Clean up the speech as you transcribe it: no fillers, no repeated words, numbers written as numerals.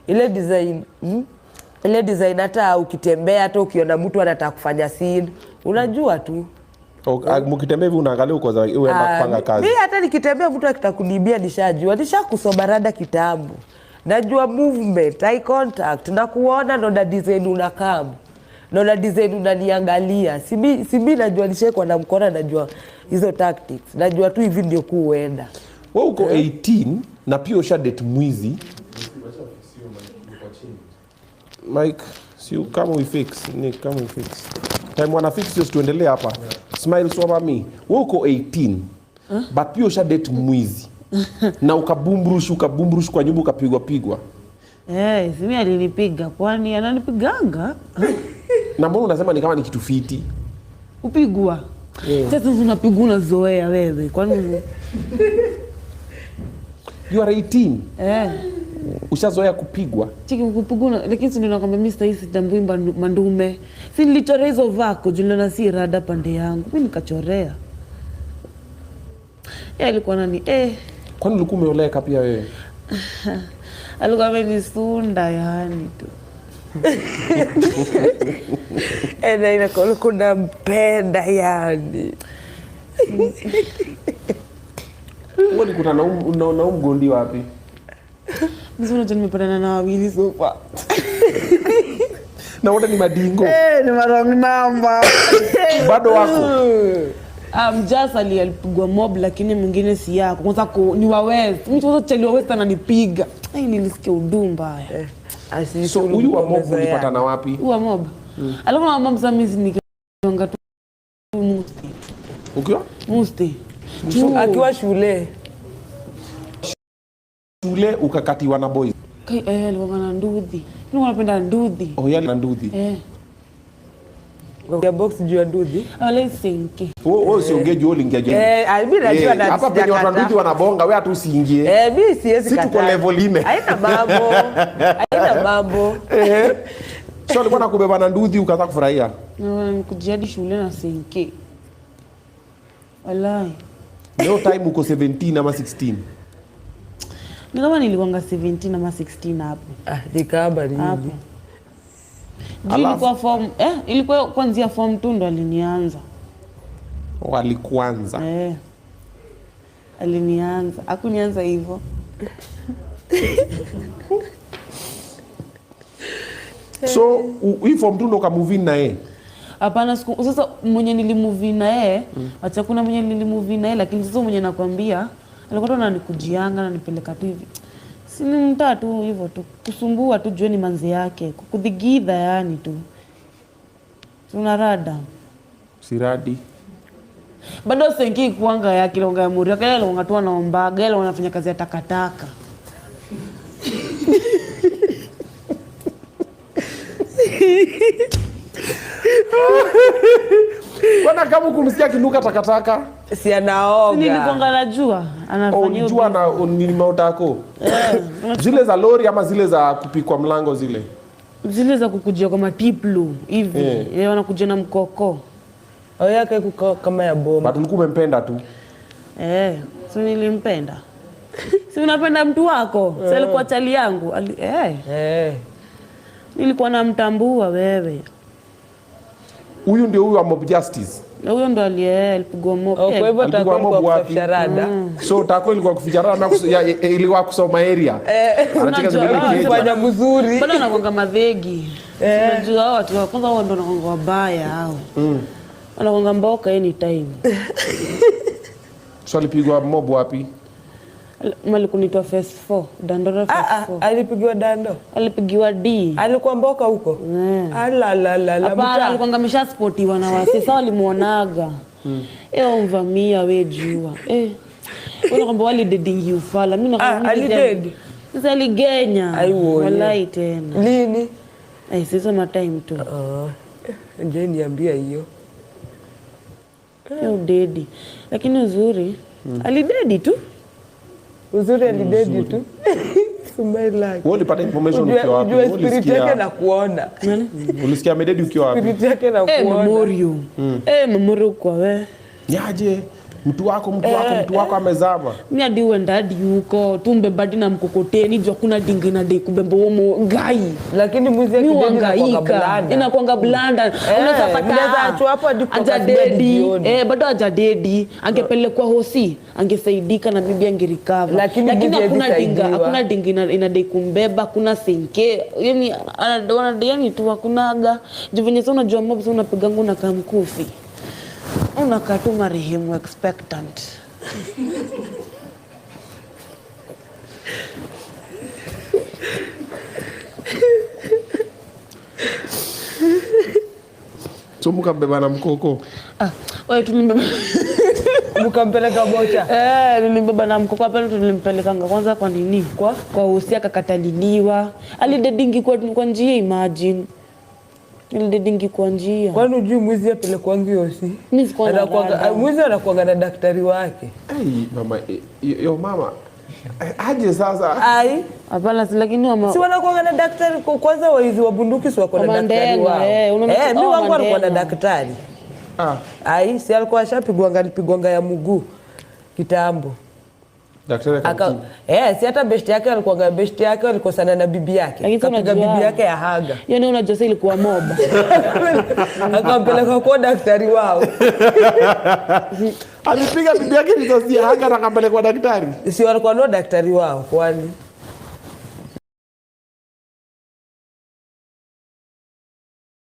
Ile design ile design hata ukitembea hata ukiona mtu anataka kufanya scene unajua tu. Mkitembea hivi unaangalia uko za uenda kupanga kazi. Mimi hata nikitembea mtu akitakunibia nishajua. Nishakusoma rada kitambo. Najua movement, eye contact, na kuona ndo na design unakaa. Ndo na design unaniangalia. Sibi najua nishekwa na mkono najua hizo tactics. Najua tu hivi ndio kuenda. Wewe uko 18 na pia usha date mwizi. Mike, si kama we fix, ni kama we fix. Time wana fix just tuendelee hapa. Smile swama me. Wewe uko 18. But pia usha date mwizi. Na ukabumburush kwa nyumba ukapigwa. Simi alinipiga kwani ananipiganga. Na mbona unasema ni kama ni kitu fiti? Upigwa. Sasa unapigwa unazoea wewe. Kwani you are 18. Ushazoea kupigwa. Chiki kupigwa lakini si ndio nakwambia mimi sasa hizi tambui mandume. Si nilichorea hizo vako julona si rada pande yangu. Mimi nikachorea. Alikuwa nani? Kwani ulikuwa umeoleka pia wewe? Alikuwa amenisunda yani tu. Inakuwa kuna mpenda yani. Wewe kuna na mgondi wapi? Mimi unajua nimepatana na wawili sofa. Na wote ni madingo. Ni wrong number. Bado wako. Mjasa alipigwa mob lakini mwingine si yako. Kwanza ni wa West. Mtu wote chali wa West ananipiga. Nilisikia udumba haya. So huyu wa mob ulipatana wapi? Wa mob. Alikuwa na mama msamizi nikianga tu Musti. Ukiwa? Musti. Akiwa shule. Shule ukakatiwa na boys. Alikuwa na ndudhi. Mimi napenda ndudhi. Yale na ndudhi. Kwa box juu ya ndudhi. Wale sinki. Wewe usiongee juu uliingia juu. Mimi najua na hapa penye watu ndudhi wanabonga wewe hata usiingie. Mimi siwezi kataa. Sisi tuko level ine. Haina mambo. So alikuwa nakubeba na ndudhi ukaanza kufurahia. Nikujia hadi shule na sinki. Wallahi. Leo time uko 17 ama 16. Ni kama nilikuanga 17 ama 16 hapo. Nikaba nini? Hapo. Ilikuwa form ilikuwa kuanzia form 2 ndo alinianza. Walikuanza. Alinianza. Hakunianza hivyo. So hii form 2 ndo kamove na yeye. Hapana sasa mwenye nilimove na yeye, acha kuna mwenye nilimove na yeye lakini sasa mwenye nakwambia alikuwa tu ananikujianga na nipeleka tu hivi. Si ni mtatu hivyo tu kusumbua tu jueni manzi yake, kukudhigidha yani tu. Tunarada. Siradi. Bado sengi kuanga ya kilonga ya muri, kale longa tu anaomba, gele wanafanya kazi ya takataka. Wana kama kumsikia kinuka takataka si anaoga. Nilikonga najua anafanya hiyo. Unajua na nini mautako? Zile za lori ama zile za kupikwa mlango zile? Zile za kukujia kwa matiplu hivi. Wanakuja na mkoko. Yake kama ya bomba. But ulikuwa umempenda tu. So nilimpenda. Si unapenda mtu wako? Sasa alikuwa chali yangu. Nilikuwa namtambua wewe. Huyu ndio huyu wa Mob Justice. Huyo ndo alipigwa mob. Kwa hivyo atakuwa kwa kufijarada. So tako ilikuwa kufijarada na ilikuwa kusoma area. Anataka zile kufanya mzuri. Bado anakuanga madhegi. Unajua watu wa kwanza wao ndo wanakuanga wabaya hao. Anakuanga mboka anytime. So alipigwa mob wapi? Mali kunitwa phase 4, Dandora phase 4. Alipigwa Dando. Alipigiwa D. Alikuwa mboka huko. Hapana, alikuwa ngamesha sportiwa na wasi. Sasa walimuonaga. Mvamia we jua. Wala kwamba wali dedingi ufala. Mimi nakwambia alidedi. Sasa aligenya. Wallahi tena. Lini? Sasa ma time tu. Nje niambia hiyo. Dedi. Lakini uzuri alidedi tu. Uzuri alidedi tu. Smile like. Wewe ulipata information ukiwa wapi? Unajua spirit yake na kuona. Ulisikia mededi ukiwa wapi? Spirit yake na kuona. Memorio. Memorio kwa wewe. Niaje? mtu wako amezama. Mimi hadi uenda hadi huko tumbebadi na mkokoteni jua kuna dingi na dei kubemba umo gai. Lakini mwizi yake inakuanga blanda. Unaweza pata hapo hadi aja dedi. Bado aja dedi. Angepelekwa hosi, angesaidika na bibi angerecover. Lakini hakuna dingi inadai kumbeba, kuna senke. Yani tu hakunaga. Juvenye sasa unajua mob sasa unapiga nguna kama mkufi. Unakaa tu marehemu expectant. So mkambeba na mkoko. Wewe tulimbeba. Mkampeleka bocha. Tulimbeba na mkoko hapa tulimpelekanga kwanza kwa nini? Kwa usia akataliliwa. Alidedingi kwa njia imagine. Alidedingi kwa njia. Kwani unajui mwizi apelekwa ngiosi? Mwizi anakuanga na daktari wake. Ai mama, yo mama. Aje sasa. Ai. Hapana lakini si wanakuanga na daktari kwanza waizi wa bunduki si wako na daktari wao. Mimi wangu alikuwa na daktari. Ai, si alikuwa alipigwanga ya mguu kitambo. Daktari si hata besti yake alikosana na bibi yake. Kapiga bibi yake ya haga. Yaani unajua sasa ilikuwa moba. Akampeleka kwa daktari wao. Alipiga bibi yake risasi ya haga na akampeleka kwa daktari. Si walikuwa ndio daktari wao kwani.